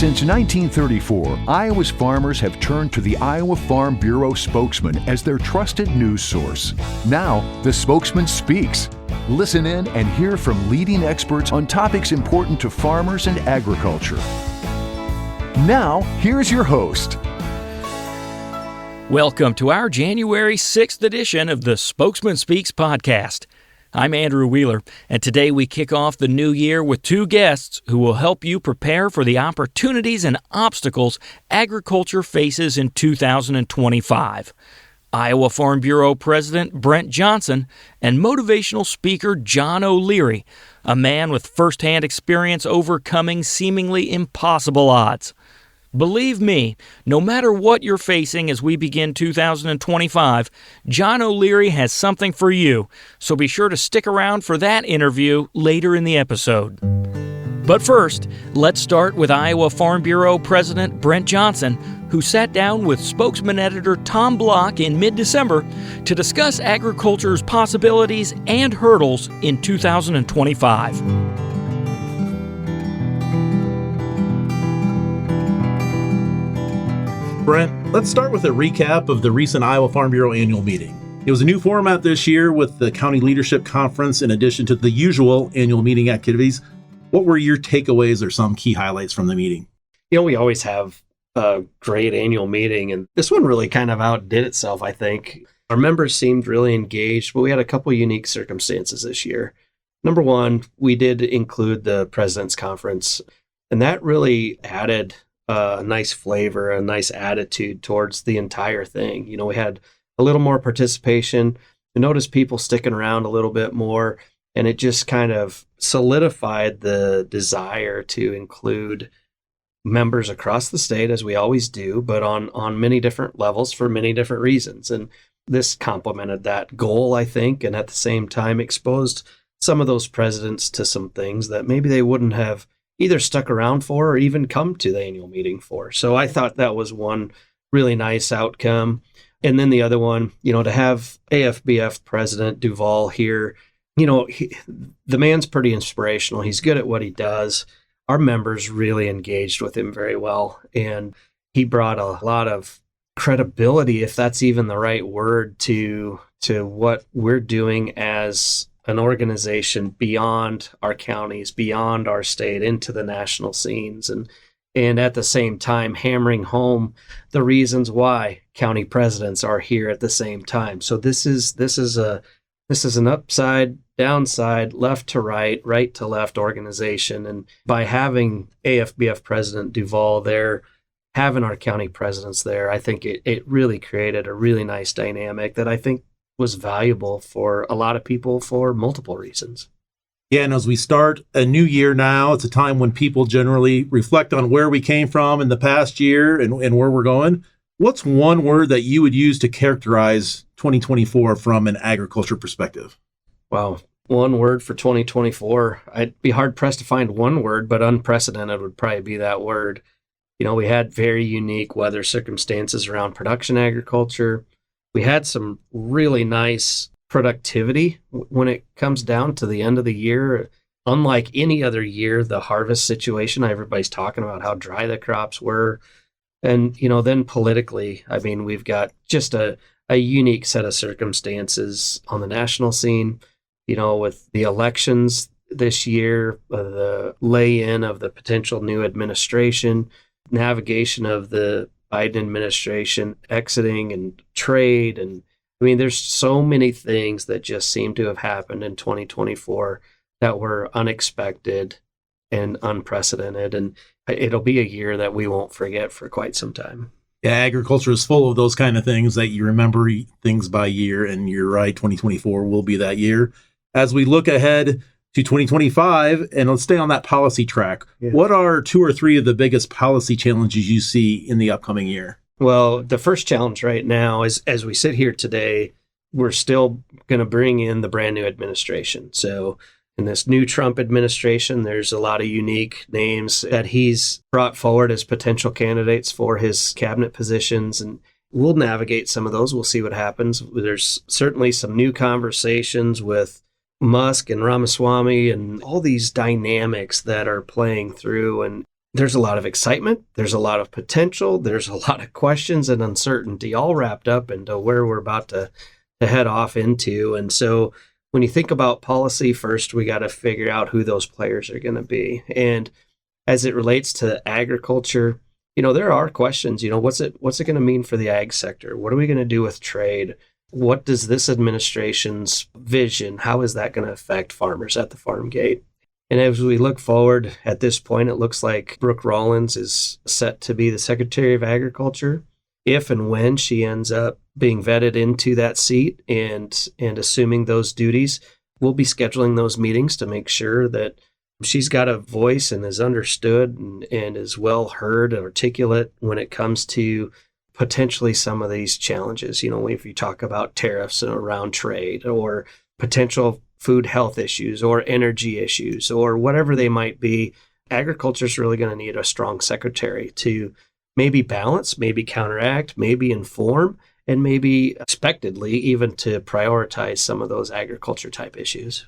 Since 1934, Iowa's farmers have turned to the Iowa Farm Bureau spokesman as their trusted news source. Now, the Spokesman Speaks. Listen in and hear from leading experts on topics important to farmers and agriculture. Now, here's your host. Welcome to our January 6th edition of the Spokesman Speaks podcast. I'm Andrew Wheeler, and today we kick off the new year with two guests who will help you prepare for the opportunities and obstacles agriculture faces in 2025. Iowa Farm Bureau President Brent Johnson and motivational speaker John O'Leary, a man with firsthand experience overcoming seemingly impossible odds. Believe me, no matter what you're facing as we begin 2025, John O'Leary has something for you, so be sure to stick around for that interview later in the episode. But first, let's start with Iowa Farm Bureau President Brent Johnson, who sat down with spokesman editor Tom Block in mid-December to discuss agriculture's possibilities and hurdles in 2025. Brent, let's start with a recap of the recent Iowa Farm Bureau annual meeting. It was a new format this year with the County Leadership Conference in addition to the usual annual meeting activities. What were your takeaways or some key highlights from the meeting? We always have a great annual meeting, and this one really kind of outdid itself, I think. Our members seemed really engaged, but we had a couple unique circumstances this year. Number one, we did include the President's Conference, and that really added a nice flavor, a nice attitude towards the entire thing. We had a little more participation. We noticed people sticking around a little bit more, and it just kind of solidified the desire to include members across the state, as we always do, but on many different levels for many different reasons. And this complemented that goal, I think, and at the same time exposed some of those presidents to some things that maybe they wouldn't have either stuck around for or even come to the annual meeting for. So I thought that was one really nice outcome. And then the other one, to have AFBF President Duval here, the man's pretty inspirational. He's good at what he does. Our members really engaged with him very well. And he brought a lot of credibility, if that's even the right word, to what we're doing as an organization beyond our counties, beyond our state, into the national scenes, and at the same time hammering home the reasons why county presidents are here at the same time. So this is an upside, downside, left to right, right to left organization. And by having AFBF President Duval there, having our county presidents there, I think it really created a really nice dynamic that I think was valuable for a lot of people for multiple reasons. Yeah, and as we start a new year now, it's a time when people generally reflect on where we came from in the past year and where we're going. What's one word that you would use to characterize 2024 from an agriculture perspective? Wow. One word for 2024. I'd be hard pressed to find one word, but unprecedented would probably be that word. We had very unique weather circumstances around production agriculture. We had some really nice productivity when it comes down to the end of the year. Unlike any other year, the harvest situation, everybody's talking about how dry the crops were. And, then politically, we've got just a unique set of circumstances on the national scene, with the elections this year, the lay-in of the potential new administration, navigation of the Biden administration exiting, and trade. And there's so many things that just seem to have happened in 2024 that were unexpected and unprecedented. And it'll be a year that we won't forget for quite some time. Yeah, agriculture is full of those kind of things that you remember things by year. And you're right, 2024 will be that year. As we look ahead to 2025, and let's stay on that policy track. Yeah. What are two or three of the biggest policy challenges you see in the upcoming year? Well, the first challenge right now is, as we sit here today, we're still going to bring in the brand new administration. So in this new Trump administration, there's a lot of unique names that he's brought forward as potential candidates for his cabinet positions. And we'll navigate some of those. We'll see what happens. There's certainly some new conversations with Musk and Ramaswamy and all these dynamics that are playing through. And there's a lot of excitement, there's a lot of potential, there's a lot of questions and uncertainty all wrapped up into where we're about to head off into. And so when you think about policy, first, we got to figure out who those players are going to be. And as it relates to agriculture, there are questions, what's it going to mean for the ag sector? What are we going to do with trade? What does this administration's vision, how is that going to affect farmers at the farm gate? And as we look forward at this point, it looks like Brooke Rollins is set to be the Secretary of Agriculture. If and when she ends up being vetted into that seat and assuming those duties, we'll be scheduling those meetings to make sure that she's got a voice and is understood and is well heard and articulate when it comes to potentially some of these challenges. If you talk about tariffs around trade or potential food health issues or energy issues or whatever they might be, agriculture is really going to need a strong secretary to maybe balance, maybe counteract, maybe inform, and maybe expectedly even to prioritize some of those agriculture type issues.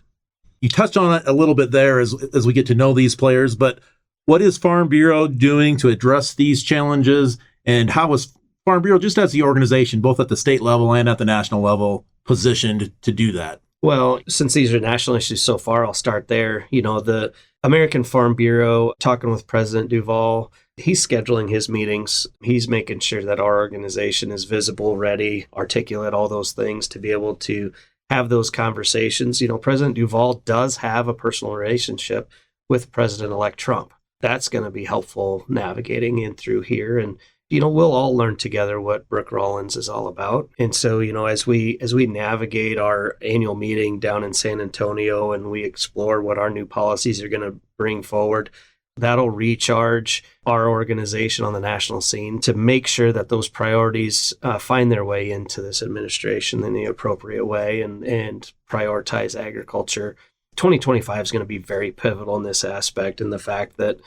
You touched on it a little bit there as we get to know these players, but what is Farm Bureau doing to address these challenges, and how is Farm Bureau, just as the organization, both at the state level and at the national level, positioned to do that? Well, since these are national issues so far, I'll start there. The American Farm Bureau, talking with President Duvall, he's scheduling his meetings. He's making sure that our organization is visible, ready, articulate, all those things to be able to have those conversations. President Duvall does have a personal relationship with President-elect Trump. That's going to be helpful navigating in through here. And we'll all learn together what Brooke Rollins is all about. And so, as we navigate our annual meeting down in San Antonio and we explore what our new policies are going to bring forward, that'll recharge our organization on the national scene to make sure that those priorities find their way into this administration in the appropriate way and prioritize agriculture. 2025 is going to be very pivotal in this aspect, and the fact that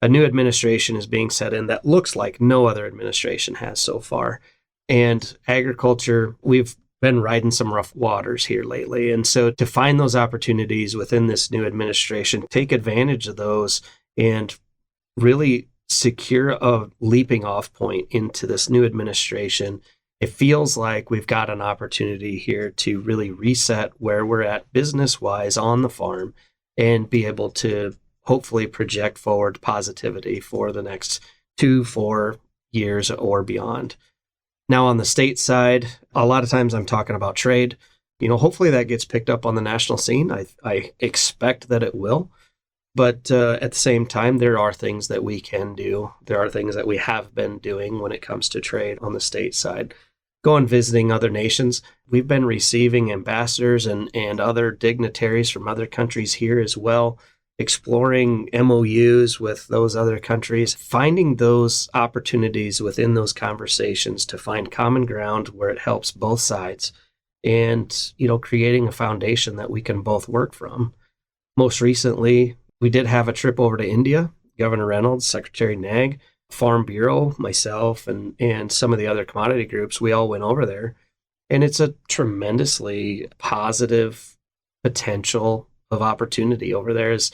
a new administration is being set in that looks like no other administration has so far. And agriculture, we've been riding some rough waters here lately. And so to find those opportunities within this new administration, take advantage of those and really secure a leaping off point into this new administration. It feels like we've got an opportunity here to really reset where we're at business-wise on the farm and be able to hopefully project forward positivity for the next 2-4 years or beyond. Now, on the state side, a lot of times I'm talking about trade. Hopefully that gets picked up on the national scene. I expect that it will. But at the same time, there are things that we can do. There are things that we have been doing when it comes to trade on the state side. Going visiting other nations. We've been receiving ambassadors and other dignitaries from other countries here as well, exploring MOUs with those other countries, finding those opportunities within those conversations to find common ground where it helps both sides and, creating a foundation that we can both work from. Most recently, we did have a trip over to India. Governor Reynolds, Secretary Nag, Farm Bureau, myself, and some of the other commodity groups, we all went over there. And it's a tremendously positive potential of opportunity over there as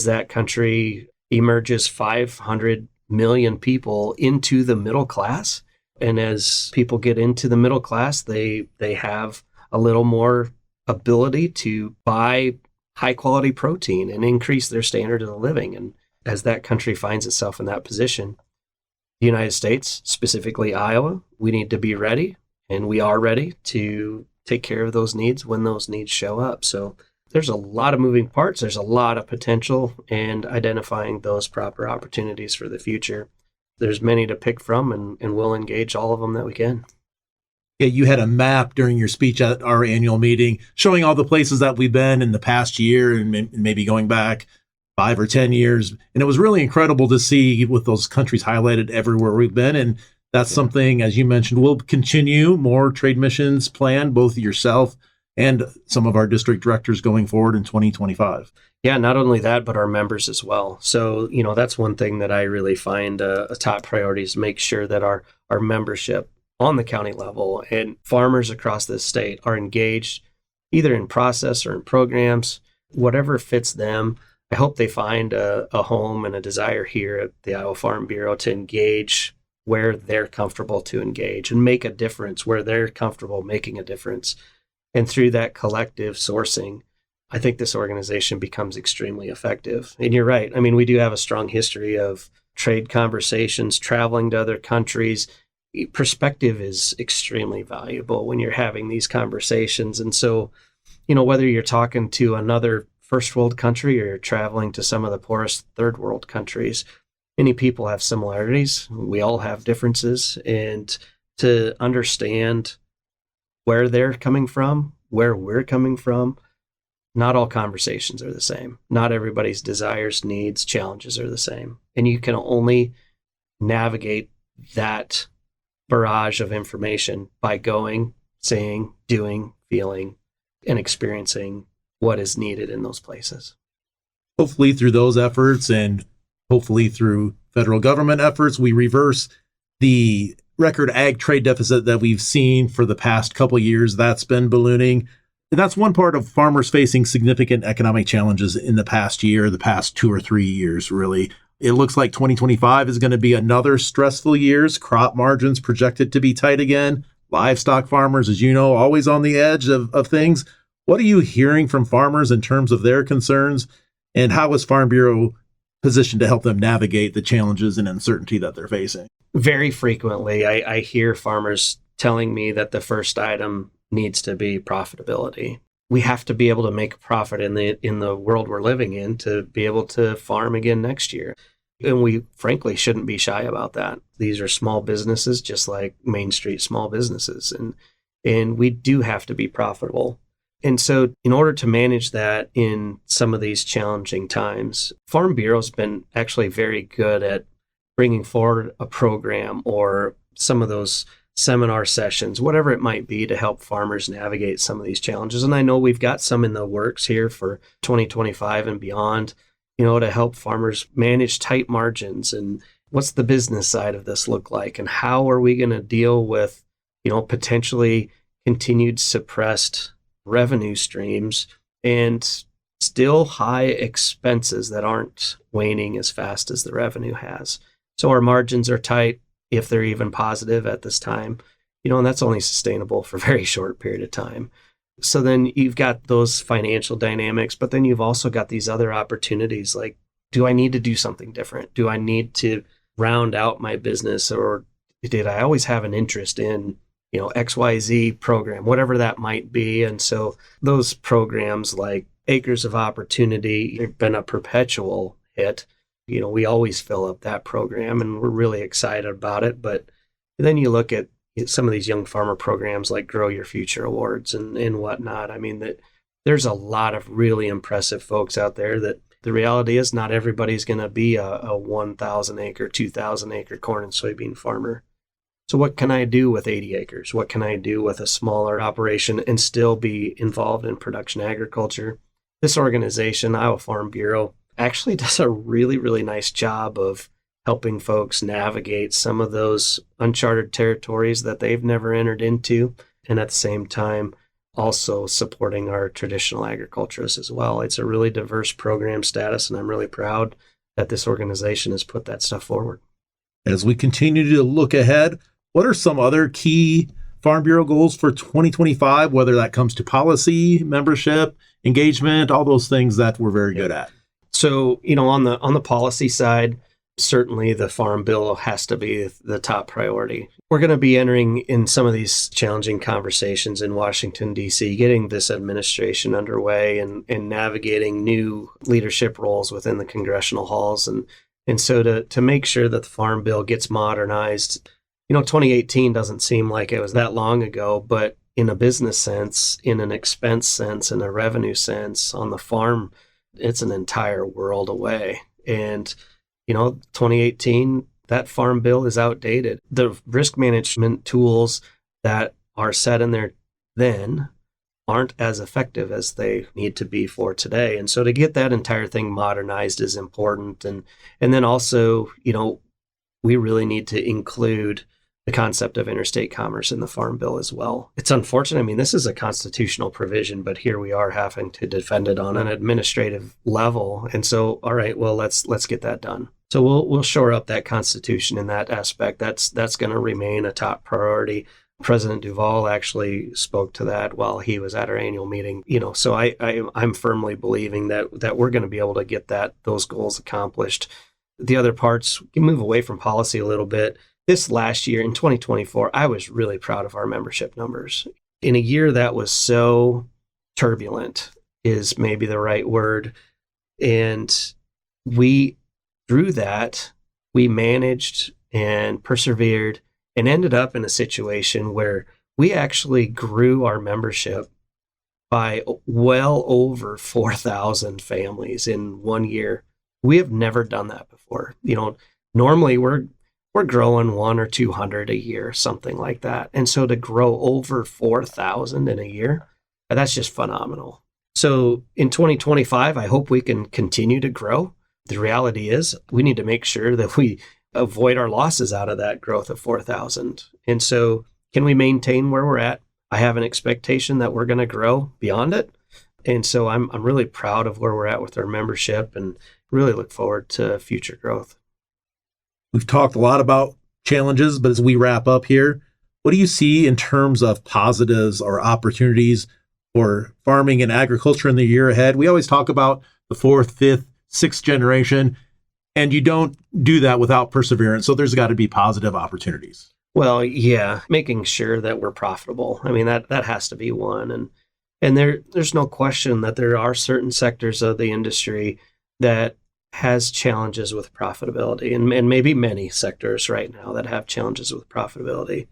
that country emerges 500 million people into the middle class. And as people get into the middle class, they have a little more ability to buy high quality protein and increase their standard of living. And as that country finds itself in that position, the United States, specifically Iowa, we need to be ready, and we are ready to take care of those needs when those needs show up. So there's a lot of moving parts. There's a lot of potential, and identifying those proper opportunities for the future. There's many to pick from, and we'll engage all of them that we can. Yeah, you had a map during your speech at our annual meeting showing all the places that we've been in the past year and maybe going back 5 or 10 years. And it was really incredible to see with those countries highlighted everywhere we've been. And that's something, as you mentioned, we'll continue more trade missions planned, both yourself and some of our district directors going forward in 2025. Yeah, not only that, but our members as well. So, that's one thing that I really find a top priority is make sure that our membership on the county level and farmers across this state are engaged either in process or in programs, whatever fits them. I hope they find a home and a desire here at the Iowa Farm Bureau to engage where they're comfortable to engage and make a difference where they're comfortable making a difference. And through that collective sourcing, I think this organization becomes extremely effective. And you're right. I mean, we do have a strong history of trade conversations, traveling to other countries. Perspective is extremely valuable when you're having these conversations. And so, whether you're talking to another first world country or you're traveling to some of the poorest third world countries, many people have similarities. We all have differences. And to understand where they're coming from, where we're coming from, not all conversations are the same. Not everybody's desires, needs, challenges are the same. And you can only navigate that barrage of information by going, saying, doing, feeling, and experiencing what is needed in those places. Hopefully through those efforts and hopefully through federal government efforts, we reverse the record ag trade deficit that we've seen for the past couple of years. That's been ballooning. And that's one part of farmers facing significant economic challenges in the past year, the past 2 or 3 years, really. It looks like 2025 is going to be another stressful year. Crop margins projected to be tight again. Livestock farmers, as you know, always on the edge of things. What are you hearing from farmers in terms of their concerns? And how is Farm Bureau positioned to help them navigate the challenges and uncertainty that they're facing? Very frequently, I hear farmers telling me that the first item needs to be profitability. We have to be able to make a profit in the world we're living in to be able to farm again next year. And we frankly shouldn't be shy about that. These are small businesses, just like Main Street small businesses. And we do have to be profitable. And so in order to manage that in some of these challenging times, Farm Bureau's been actually very good at bringing forward a program or some of those seminar sessions, whatever it might be, to help farmers navigate some of these challenges. And I know we've got some in the works here for 2025 and beyond, to help farmers manage tight margins. And what's the business side of this look like? And how are we going to deal with, potentially continued suppressed revenue streams and still high expenses that aren't waning as fast as the revenue has? So our margins are tight, if they're even positive at this time, and that's only sustainable for a very short period of time. So then you've got those financial dynamics, but then you've also got these other opportunities like, do I need to do something different? Do I need to round out my business, or did I always have an interest in, XYZ program, whatever that might be? And so those programs like Acres of Opportunity have been a perpetual hit. We always fill up that program and we're really excited about it. But then you look at some of these young farmer programs like Grow Your Future Awards and whatnot. I mean, that there's a lot of really impressive folks out there that the reality is not everybody's going to be a 1,000 acre, 2,000 acre corn and soybean farmer. So what can I do with 80 acres? What can I do with a smaller operation and still be involved in production agriculture? This organization, Iowa Farm Bureau, actually does a really, really nice job of helping folks navigate some of those uncharted territories that they've never entered into. And at the same time, also supporting our traditional agriculturists as well. It's a really diverse program status, and I'm really proud that this organization has put that stuff forward. As we continue to look ahead, what are some other key Farm Bureau goals for 2025, whether that comes to policy, membership, engagement, all those things that we're very good at? So, on the policy side, certainly the Farm Bill has to be the top priority. We're going to be entering in some of these challenging conversations in Washington, D.C., getting this administration underway and navigating new leadership roles within the congressional halls. And so to make sure that the Farm Bill gets modernized, 2018 doesn't seem like it was that long ago, but in a business sense, in an expense sense, in a revenue sense, on the farm, it's an entire world away. And, 2018, that Farm Bill is outdated. The risk management tools that are set in there then aren't as effective as they need to be for today. And so to get that entire thing modernized is important. And then also, we really need to include the concept of interstate commerce in the Farm Bill as well. It's unfortunate. I mean, this is a constitutional provision, but here we are having to defend it on an administrative level. And so, all right, well, let's get that done. So we'll shore up that Constitution in that aspect. That's going to remain a top priority. President Duvall actually spoke to that while he was at our annual meeting. So I'm firmly believing that we're going to be able to get those goals accomplished. The other parts, we can move away from policy a little bit. This last year in 2024, I was really proud of our membership numbers. In a year that was so turbulent is maybe the right word. And through that, we managed and persevered and ended up in a situation where we actually grew our membership by well over 4,000 families in 1 year. We have never done that before. Normally we're growing 100 or 200 a year, something like that. And so to grow over 4,000 in a year, that's just phenomenal. So in 2025, I hope we can continue to grow. The reality is we need to make sure that we avoid our losses out of that growth of 4,000. And so can we maintain where we're at? I have an expectation that we're going to grow beyond it. And so I'm really proud of where we're at with our membership and really look forward to future growth. We've talked a lot about challenges, but as we wrap up here, what do you see in terms of positives or opportunities for farming and agriculture in the year ahead? We always talk about the 4th, 5th, 6th generation, and you don't do that without perseverance. So there's got to be positive opportunities. Well, yeah, making sure that we're profitable. I mean, that has to be one. And there's no question that there are certain sectors of the industry that has challenges with profitability, and maybe many sectors right now that have challenges with profitability.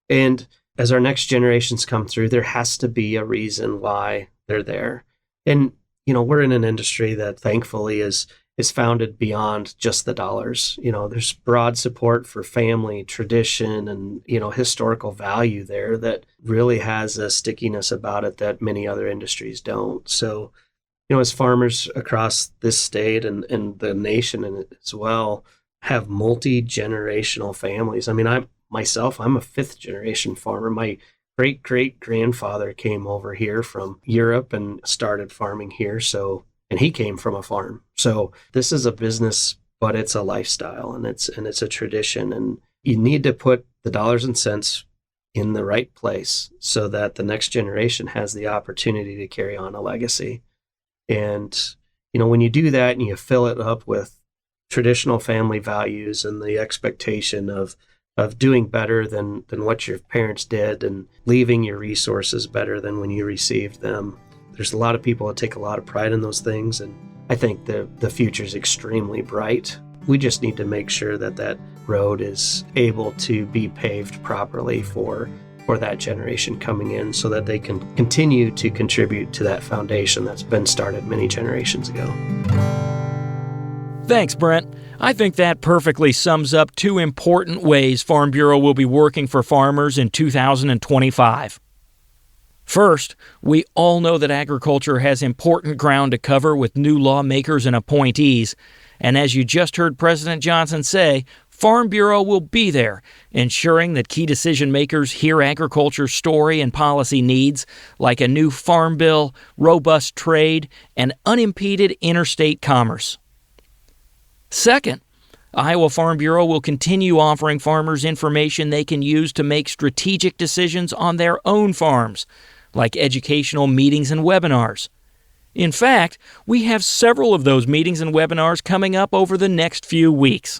And as our next generations come through, there has to be a reason why they're there. And, we're in an industry that thankfully is founded beyond just the dollars. There's broad support for family, tradition, and, historical value there that really has a stickiness about it that many other industries don't. So, as farmers across this state and the nation as well have multi-generational families. I mean, I'm a 5th generation farmer. My great-great-grandfather came over here from Europe and started farming here. And he came from a farm. So this is a business, but it's a lifestyle and it's a tradition. And you need to put the dollars and cents in the right place so that the next generation has the opportunity to carry on a legacy. And, when you do that and you fill it up with traditional family values and the expectation of doing better than what your parents did and leaving your resources better than when you received them, there's a lot of people that take a lot of pride in those things. And I think the future is extremely bright. We just need to make sure that road is able to be paved properly for that generation coming in so that they can continue to contribute to that foundation that's been started many generations ago. Thanks, Brent. I think that perfectly sums up 2 important ways Farm Bureau will be working for farmers in 2025. First, we all know that agriculture has important ground to cover with new lawmakers and appointees. And as you just heard President Johnson say, Farm Bureau will be there, ensuring that key decision makers hear agriculture's story and policy needs, like a new farm bill, robust trade, and unimpeded interstate commerce. Second, Iowa Farm Bureau will continue offering farmers information they can use to make strategic decisions on their own farms, like educational meetings and webinars. In fact, we have several of those meetings and webinars coming up over the next few weeks.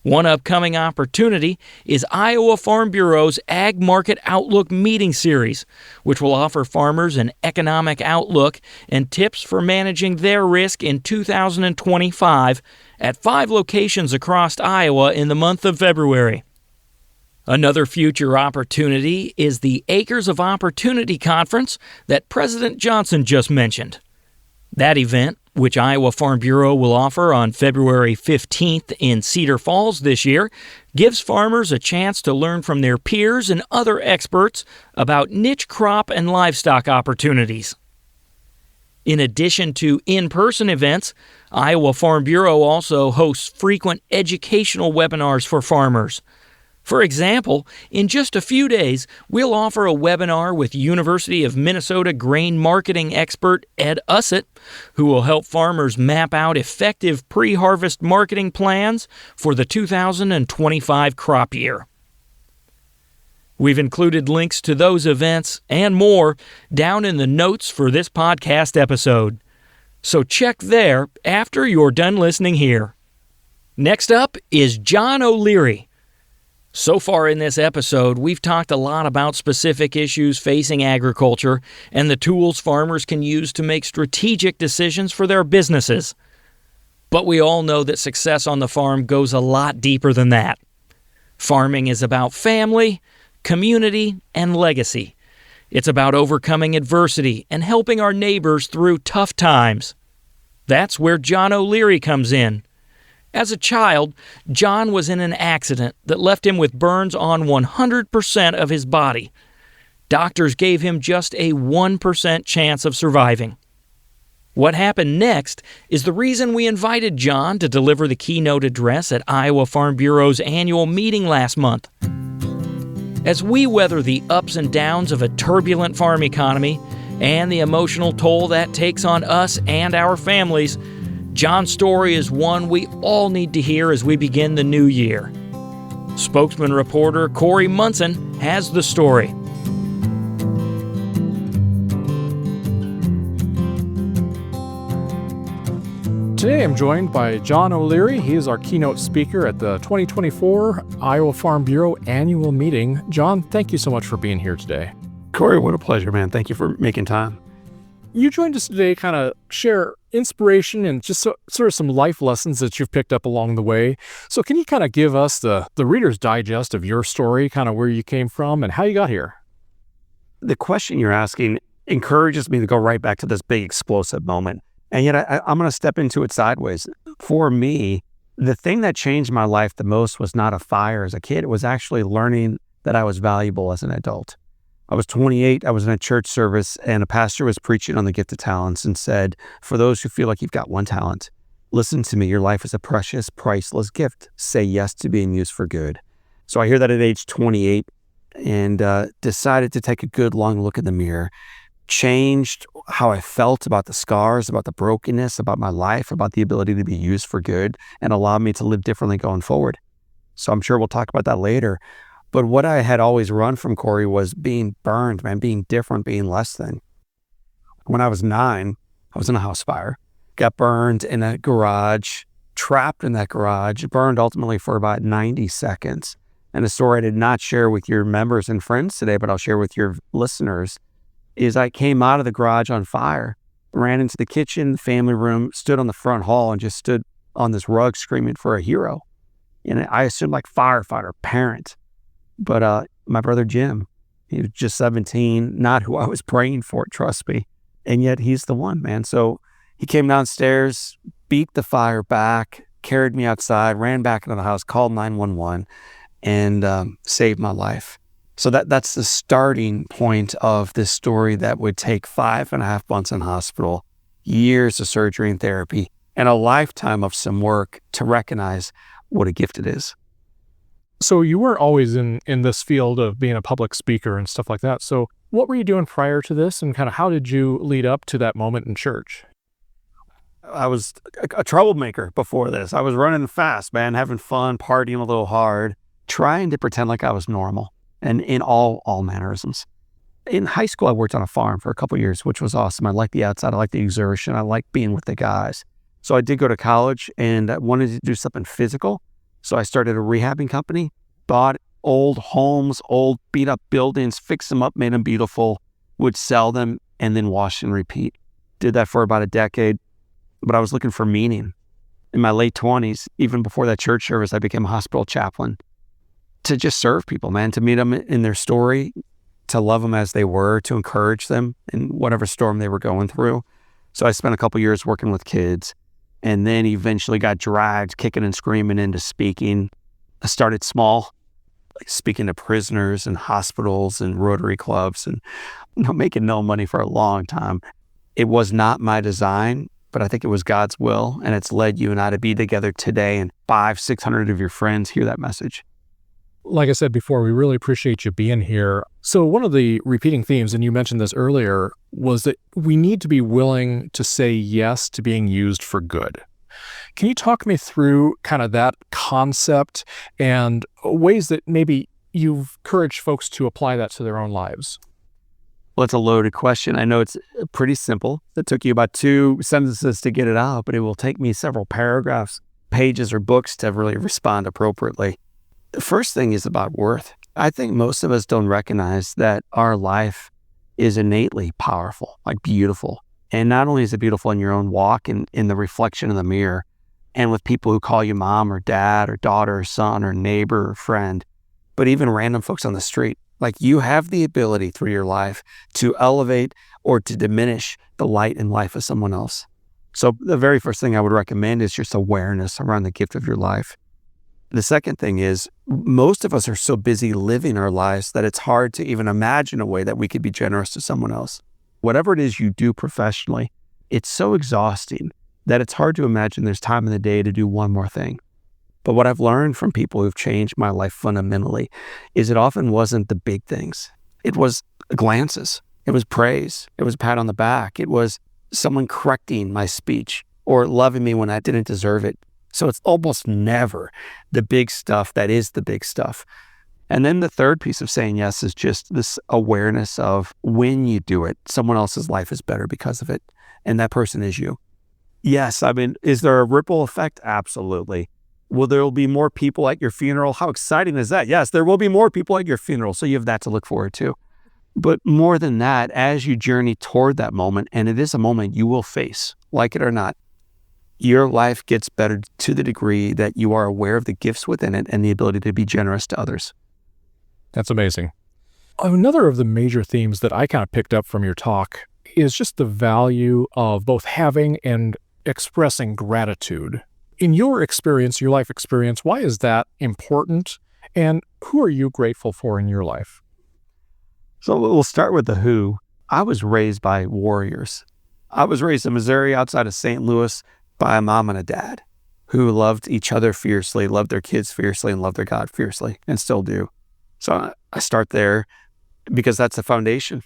One upcoming opportunity is Iowa Farm Bureau's Ag Market Outlook meeting series, which will offer farmers an economic outlook and tips for managing their risk in 2025 at 5 locations across Iowa in the month of February. Another future opportunity is the Acres of Opportunity Conference that President Johnson just mentioned. That event, which Iowa Farm Bureau will offer on February 15th in Cedar Falls this year, gives farmers a chance to learn from their peers and other experts about niche crop and livestock opportunities. In addition to in-person events, Iowa Farm Bureau also hosts frequent educational webinars for farmers. For example, in just a few days, we'll offer a webinar with University of Minnesota grain marketing expert Ed Ussett, who will help farmers map out effective pre-harvest marketing plans for the 2025 crop year. We've included links to those events and more down in the notes for this podcast episode. So check there after you're done listening here. Next up is John O'Leary. So far in this episode, we've talked a lot about specific issues facing agriculture and the tools farmers can use to make strategic decisions for their businesses. But we all know that success on the farm goes a lot deeper than that. Farming is about family, community, and legacy. It's about overcoming adversity and helping our neighbors through tough times. That's where John O'Leary comes in. As a child, John was in an accident that left him with burns on 100% of his body. Doctors gave him just a 1% chance of surviving. What happened next is the reason we invited John to deliver the keynote address at Iowa Farm Bureau's annual meeting last month. As we weather the ups and downs of a turbulent farm economy and the emotional toll that takes on us and our families, John's story is one we all need to hear as we begin the new year. Spokesman reporter Corey Munson has the story. Today I'm joined by John O'Leary. He is our keynote speaker at the 2024 Iowa Farm Bureau annual meeting. John, thank you so much for being here today. Corey, what a pleasure, man. Thank you for making time. You joined us today to kind of share inspiration and just sort of some life lessons that you've picked up along the way. So can you kind of give us the Reader's Digest of your story, kind of where you came from and how you got here? The question you're asking encourages me to go right back to this big explosive moment. And yet I'm going to step into it sideways. For me, the thing that changed my life the most was not a fire as a kid. It was actually learning that I was valuable as an adult. I was 28. I was in a church service and a pastor was preaching on the gift of talents and said, for those who feel like you've got one talent, listen to me. Your life is a precious, priceless gift. Say yes to being used for good. So I hear that at age 28 and decided to take a good long look in the mirror. Changed how I felt about the scars, about the brokenness, about my life, about the ability to be used for good, and allowed me to live differently going forward. So I'm sure we'll talk about that later. But what I had always run from, Corey, was being burned, man, being different, being less than. When I was 9, I was in a house fire, got burned in a garage, trapped in that garage, burned ultimately for about 90 seconds. And a story I did not share with your members and friends today, but I'll share with your listeners, is I came out of the garage on fire, ran into the kitchen, family room, stood on the front hall and just stood on this rug screaming for a hero. And I assumed like firefighter, parent. But my brother Jim, he was just 17, not who I was praying for, trust me. And yet he's the one, man. So he came downstairs, beat the fire back, carried me outside, ran back into the house, called 911, and saved my life. So that's the starting point of this story that would take 5.5 months in hospital, years of surgery and therapy, and a lifetime of some work to recognize what a gift it is. So you weren't always in this field of being a public speaker and stuff like that. So what were you doing prior to this and kind of how did you lead up to that moment in church? I was a troublemaker before this. I was running fast, man, having fun, partying a little hard, trying to pretend like I was normal. And in all mannerisms. In high school, I worked on a farm for a couple of years, which was awesome. I liked the outside. I liked the exertion. I liked being with the guys. So I did go to college and I wanted to do something physical. So I started a rehabbing company, bought old homes, old beat up buildings, fixed them up, made them beautiful, would sell them, and then wash and repeat. Did that for about a decade, but I was looking for meaning. In my late 20s, even before that church service, I became a hospital chaplain. To just serve people, man, to meet them in their story, to love them as they were, to encourage them in whatever storm they were going through. So I spent a couple years working with kids and then eventually got dragged kicking and screaming into speaking. I started small, like speaking to prisoners and hospitals and Rotary clubs and making no money for a long time. It was not my design, but I think it was God's will, and it's led you and I to be together today and 500-600 of your friends hear that message. Like I said before, we really appreciate you being here. So one of the repeating themes, and you mentioned this earlier, was that we need to be willing to say yes to being used for good. Can you talk me through kind of that concept and ways that maybe you've encouraged folks to apply that to their own lives? Well, it's a loaded question. I know it's pretty simple. It took you about 2 sentences to get it out, but it will take me several paragraphs, pages, or books to really respond appropriately. The first thing is about worth. I think most of us don't recognize that our life is innately powerful, like beautiful. And not only is it beautiful in your own walk and in the reflection in the mirror, and with people who call you mom or dad or daughter or son or neighbor or friend, but even random folks on the street. Like, you have the ability through your life to elevate or to diminish the light and life of someone else. So the very first thing I would recommend is just awareness around the gift of your life. The second thing is, most of us are so busy living our lives that it's hard to even imagine a way that we could be generous to someone else. Whatever it is you do professionally, it's so exhausting that it's hard to imagine there's time in the day to do one more thing. But what I've learned from people who've changed my life fundamentally is it often wasn't the big things. It was glances. It was praise. It was a pat on the back. It was someone correcting my speech or loving me when I didn't deserve it. So it's almost never the big stuff that is the big stuff. And then the third piece of saying yes is just this awareness of when you do it, someone else's life is better because of it. And that person is you. Yes, I mean, is there a ripple effect? Absolutely. Will there be more people at your funeral? How exciting is that? Yes, there will be more people at your funeral. So you have that to look forward to. But more than that, as you journey toward that moment, and it is a moment you will face, like it or not, your life gets better to the degree that you are aware of the gifts within it and the ability to be generous to others. That's amazing. Another of the major themes that I kind of picked up from your talk is just the value of both having and expressing gratitude. In your experience, your life experience, why is that important? And who are you grateful for in your life? So we'll start with the who. I was raised by warriors. I was raised in Missouri outside of St. Louis by a mom and a dad who loved each other fiercely, loved their kids fiercely, and loved their God fiercely, and still do. So I start there because that's the foundation.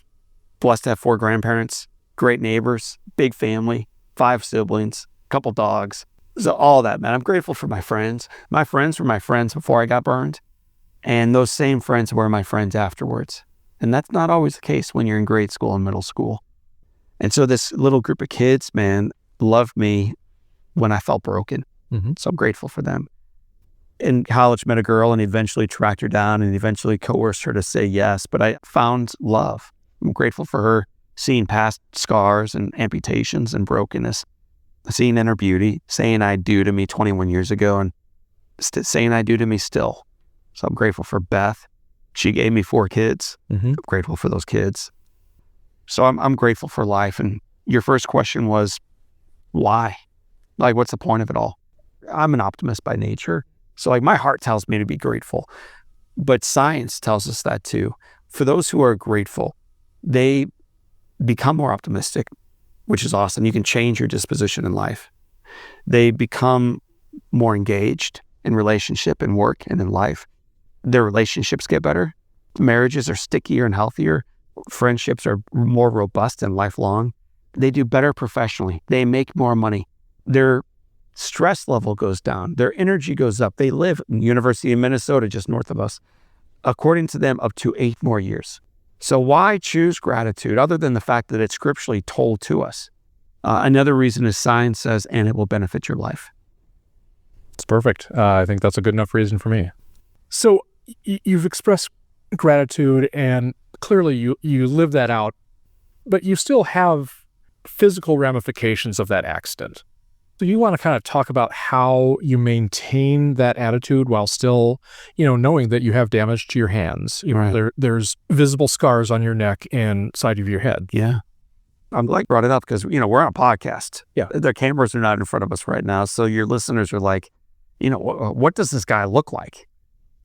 Blessed to have 4 grandparents, great neighbors, big family, 5 siblings, a couple dogs. So all that, man. I'm grateful for my friends. My friends were my friends before I got burned. And those same friends were my friends afterwards. And that's not always the case when you're in grade school and middle school. And so this little group of kids, man, loved me when I felt broken. So I'm grateful for them. In college, met a girl and eventually tracked her down and eventually coerced her to say yes. But I found love. I'm grateful for her seeing past scars and amputations and brokenness, seeing in her beauty, saying I do to me 21 years ago and saying I do to me still. So I'm grateful for Beth. She gave me 4 kids. I'm grateful for those kids. So I'm grateful for life. And your first question was, why? Like, what's the point of it all? I'm an optimist by nature. So like my heart tells me to be grateful, but science tells us that too. For those who are grateful, they become more optimistic, which is awesome. You can change your disposition in life. They become more engaged in relationship and work and in life. Their relationships get better. Marriages are stickier and healthier. Friendships are more robust and lifelong. They do better professionally. They make more money. Their stress level goes down. Their energy goes up. They live in the University of Minnesota, just north of us, according to them, up to 8 more years. So why choose gratitude other than the fact that it's scripturally told to us? Another reason is science says, and it will benefit your life. It's perfect. I think that's a good enough reason for me. So you've expressed gratitude and clearly you live that out, but you still have physical ramifications of that accident. So you want to kind of talk about how you maintain that attitude while still, knowing that you have damage to your hands. There's visible scars on your neck and side of your head. Yeah. I'm glad you brought it up because, we're on a podcast. Yeah. The cameras are not in front of us right now. So your listeners are like, what does this guy look like?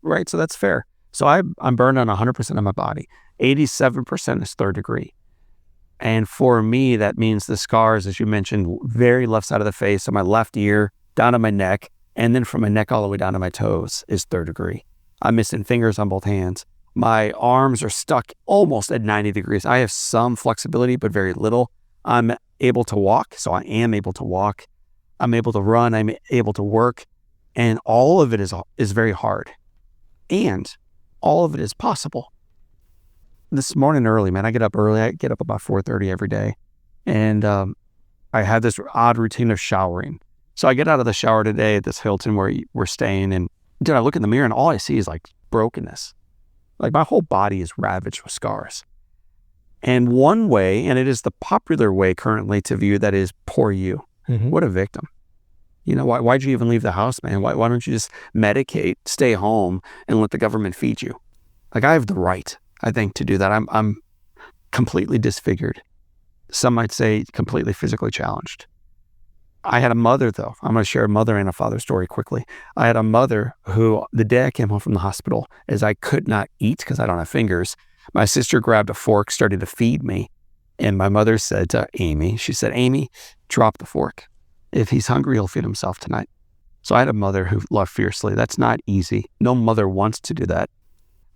Right. So that's fair. So I'm burned on 100% of my body. 87% is 3rd degree. And for me, that means the scars, as you mentioned, very left side of the face, so my left ear, down to my neck, and then from my neck all the way down to my toes is 3rd degree. I'm missing fingers on both hands. My arms are stuck almost at 90 degrees. I have some flexibility, but very little. I'm able to walk, so I am able to walk. I'm able to run. I'm able to work. And all of it is very hard. And all of it is possible. This morning early, man, I get up early. I get up about 4:30 every day. And I have this odd routine of showering. So I get out of the shower today at this Hilton where we're staying. And dude, I look in the mirror and all I see is like brokenness. Like my whole body is ravaged with scars. And one way, and it is the popular way currently to view that, is poor you. Mm-hmm. What a victim. You know, why'd you even leave the house, man? Why don't you just medicate, stay home, and let the government feed you? Like I have the right, I think, to do that. I'm completely disfigured. Some might say completely physically challenged. I had a mother, though. I'm going to share a mother and a father story quickly. I had a mother who, the day I came home from the hospital, as I could not eat because I don't have fingers, my sister grabbed a fork, started to feed me. And my mother said to Amy, she said, Amy, drop the fork. If he's hungry, he'll feed himself tonight. So I had a mother who loved fiercely. That's not easy. No mother wants to do that.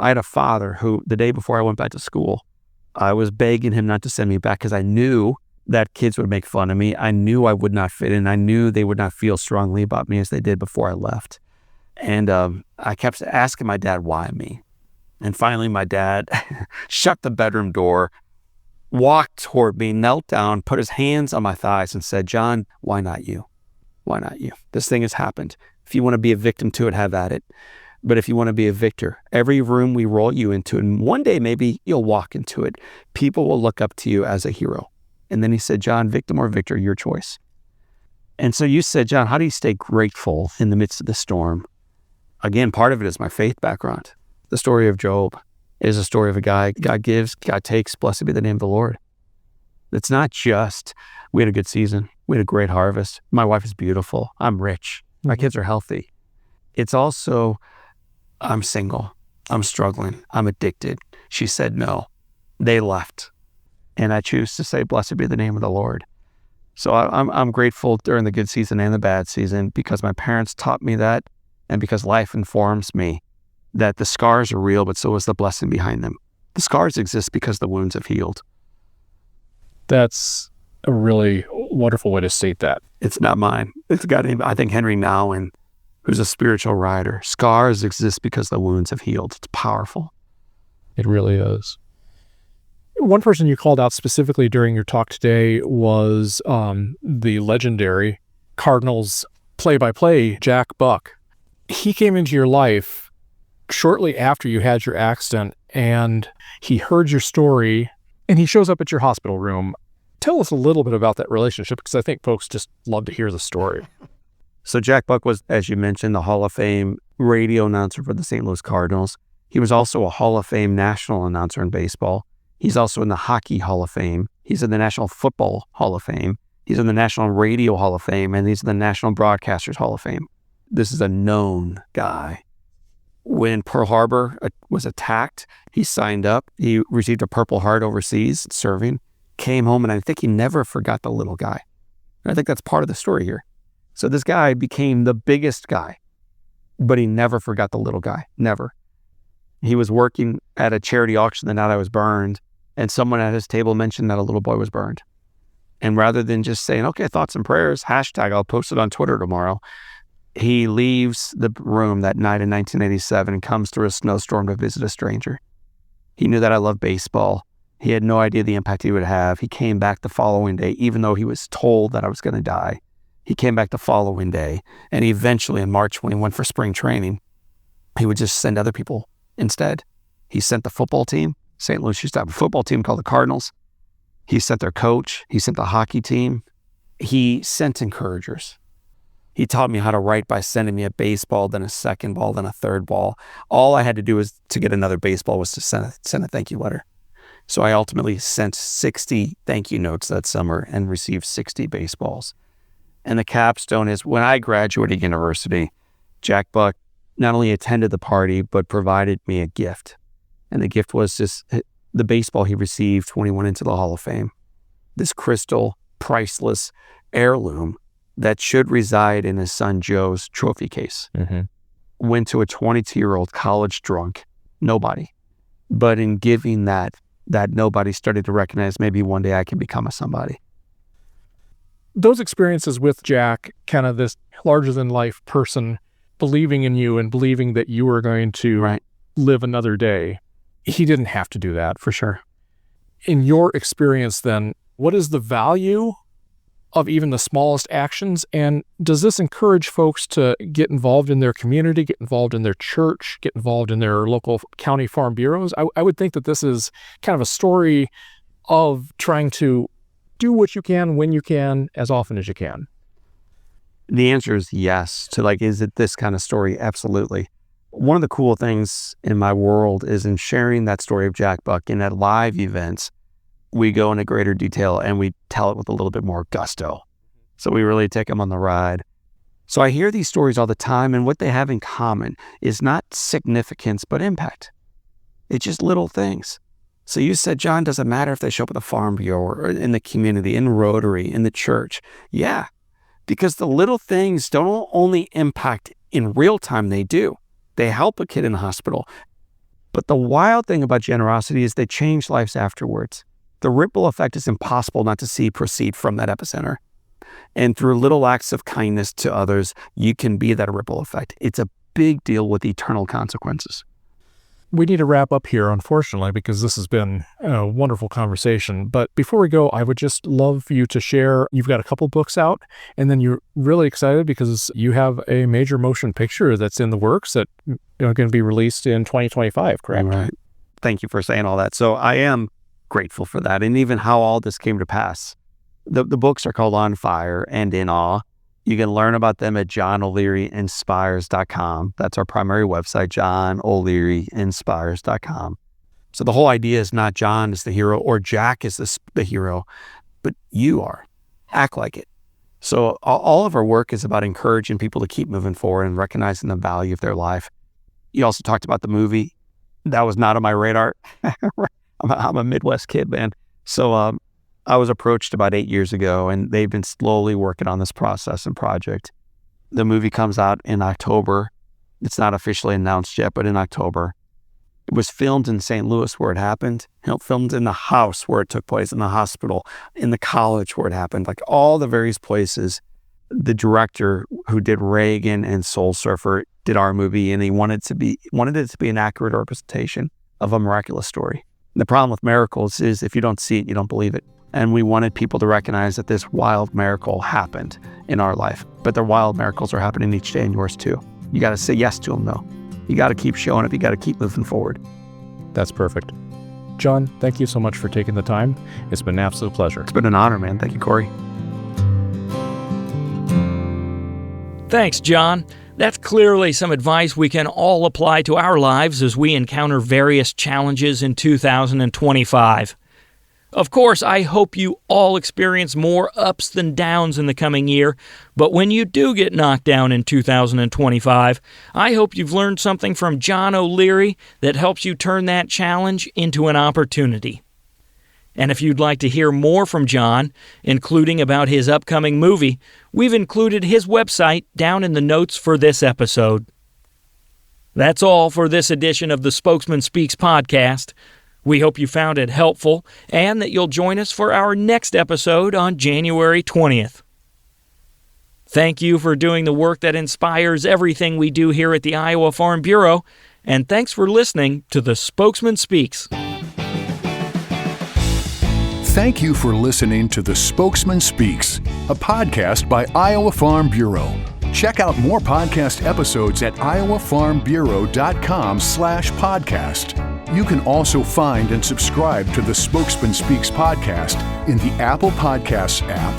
I had a father who, the day before I went back to school, I was begging him not to send me back because I knew that kids would make fun of me. I knew I would not fit in. I knew they would not feel strongly about me as they did before I left. And I kept asking my dad, why me? And finally, my dad shut the bedroom door, walked toward me, knelt down, put his hands on my thighs and said, John, why not you? Why not you? This thing has happened. If you want to be a victim to it, have at it. But if you want to be a victor, every room we roll you into, and one day maybe you'll walk into it, people will look up to you as a hero. And then he said, John, victim or victor, your choice. And so you said, John, how do you stay grateful in the midst of the storm? Again, part of it is my faith background. The story of Job is a story of a guy, God gives, God takes, blessed be the name of the Lord. It's not just, we had a good season, we had a great harvest, my wife is beautiful, I'm rich, my kids are healthy. It's also, I'm single, I'm struggling, I'm addicted. She said no, they left. And I choose to say, blessed be the name of the Lord. So I'm grateful during the good season and the bad season because my parents taught me that, and because life informs me that the scars are real, but so is the blessing behind them. The scars exist because the wounds have healed. That's a really wonderful way to state that. It's not mine. It's a guy named, I think, Henry Nouwen, who's a spiritual writer. Scars exist because the wounds have healed. It's powerful. It really is. One person you called out specifically during your talk today was the legendary Cardinals play-by-play, Jack Buck. He came into your life shortly after you had your accident, and he heard your story, and he shows up at your hospital room. Tell us a little bit about that relationship, because I think folks just love to hear the story. So Jack Buck was, as you mentioned, the Hall of Fame radio announcer for the St. Louis Cardinals. He was also a Hall of Fame national announcer in baseball. He's also in the Hockey Hall of Fame. He's in the National Football Hall of Fame. He's in the National Radio Hall of Fame, and he's in the National Broadcasters Hall of Fame. This is a known guy. When Pearl Harbor was attacked, he signed up. He received a Purple Heart overseas serving, came home, and I think he never forgot the little guy. And I think that's part of the story here. So this guy became the biggest guy, but he never forgot the little guy, never. He was working at a charity auction the night I was burned, and someone at his table mentioned that a little boy was burned. And rather than just saying, okay, thoughts and prayers, hashtag, I'll post it on Twitter tomorrow, he leaves the room that night in 1987 and comes through a snowstorm to visit a stranger. He knew that I loved baseball. He had no idea the impact he would have. He came back the following day, even though he was told that I was going to die. He came back the following day, and eventually in March, when he went for spring training, he would just send other people instead. He sent the football team. St. Louis used to have a football team called the Cardinals. He sent their coach. He sent the hockey team. He sent encouragers. He taught me how to write by sending me a baseball, then a second ball, then a third ball. All I had to do was to get another baseball was to send a thank you letter. So I ultimately sent 60 thank you notes that summer and received 60 baseballs. And the capstone is when I graduated university, Jack Buck not only attended the party, but provided me a gift. And the gift was just the baseball he received when he went into the Hall of Fame. This crystal, priceless heirloom that should reside in his son Joe's trophy case. Mm-hmm. went to a 22-year-old college drunk? Nobody. But in giving that nobody started to recognize maybe one day I can become a somebody. Those experiences with Jack, kind of this larger-than-life person believing in you and believing that you were going to live another day, he didn't have to do that. For sure. In your experience then, what is the value of even the smallest actions? And does this encourage folks to get involved in their community, get involved in their church, get involved in their local county farm bureaus? I would think that this is kind of a story of trying to do what you can, when you can, as often as you can. The answer is yes. To is it this kind of story? Absolutely. One of the cool things in my world is in sharing that story of Jack Buck in at live events, we go into greater detail and we tell it with a little bit more gusto. So we really take them on the ride. So I hear these stories all the time, and what they have in common is not significance, but impact. It's just little things. So you said, John, does it matter if they show up at the Farm Bureau or in the community, in Rotary, in the church? Yeah, because the little things don't only impact in real time, they do. They help a kid in the hospital. But the wild thing about generosity is they change lives afterwards. The ripple effect is impossible not to see proceed from that epicenter. And through little acts of kindness to others, you can be that ripple effect. It's a big deal with eternal consequences. We need to wrap up here, unfortunately, because this has been a wonderful conversation. But before we go, I would just love you to share, you've got a couple books out, and then you're really excited because you have a major motion picture that's in the works that going to be released in 2025, correct? Right. Thank you for saying all that. So I am grateful for that, and even how all this came to pass. The books are called On Fire and In Awe. You can learn about them at johnolearyinspires.com. That's our primary website, johnolearyinspires.com. So the whole idea is not John is the hero or Jack is the hero, but you are. Act like it. So all of our work is about encouraging people to keep moving forward and recognizing the value of their life. You also talked about the movie. That was not on my radar. I'm a Midwest kid, man. So I was approached about 8 years ago, and they've been slowly working on this process and project. The movie comes out in October. It's not officially announced yet, but in October. It was filmed in St. Louis where it happened, filmed in the house where it took place, in the hospital, in the college where it happened, all the various places. The director who did Reagan and Soul Surfer did our movie, and he wanted it to be an accurate representation of a miraculous story. The problem with miracles is if you don't see it, you don't believe it. And we wanted people to recognize that this wild miracle happened in our life. But the wild miracles are happening each day in yours too. You got to say yes to them though. You got to keep showing up. You got to keep moving forward. That's perfect. John, thank you so much for taking the time. It's been an absolute pleasure. It's been an honor, man. Thank you, Corey. Thanks, John. That's clearly some advice we can all apply to our lives as we encounter various challenges in 2025. Of course, I hope you all experience more ups than downs in the coming year, but when you do get knocked down in 2025, I hope you've learned something from John O'Leary that helps you turn that challenge into an opportunity. And if you'd like to hear more from John, including about his upcoming movie, we've included his website down in the notes for this episode. That's all for this edition of the Spokesman Speaks podcast. We hope you found it helpful and that you'll join us for our next episode on January 20th. Thank you for doing the work that inspires everything we do here at the Iowa Farm Bureau, and thanks for listening to the Spokesman Speaks. Thank you for listening to the Spokesman Speaks, a podcast by Iowa Farm Bureau. Check out more podcast episodes at iowafarmbureau.com/podcast. You can also find and subscribe to the Spokesman Speaks podcast in the Apple Podcasts app,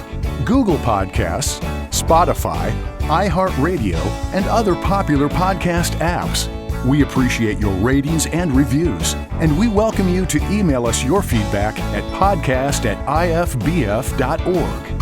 Google Podcasts, Spotify, iHeartRadio, and other popular podcast apps. We appreciate your ratings and reviews, and we welcome you to email us your feedback at podcast@ifbf.org.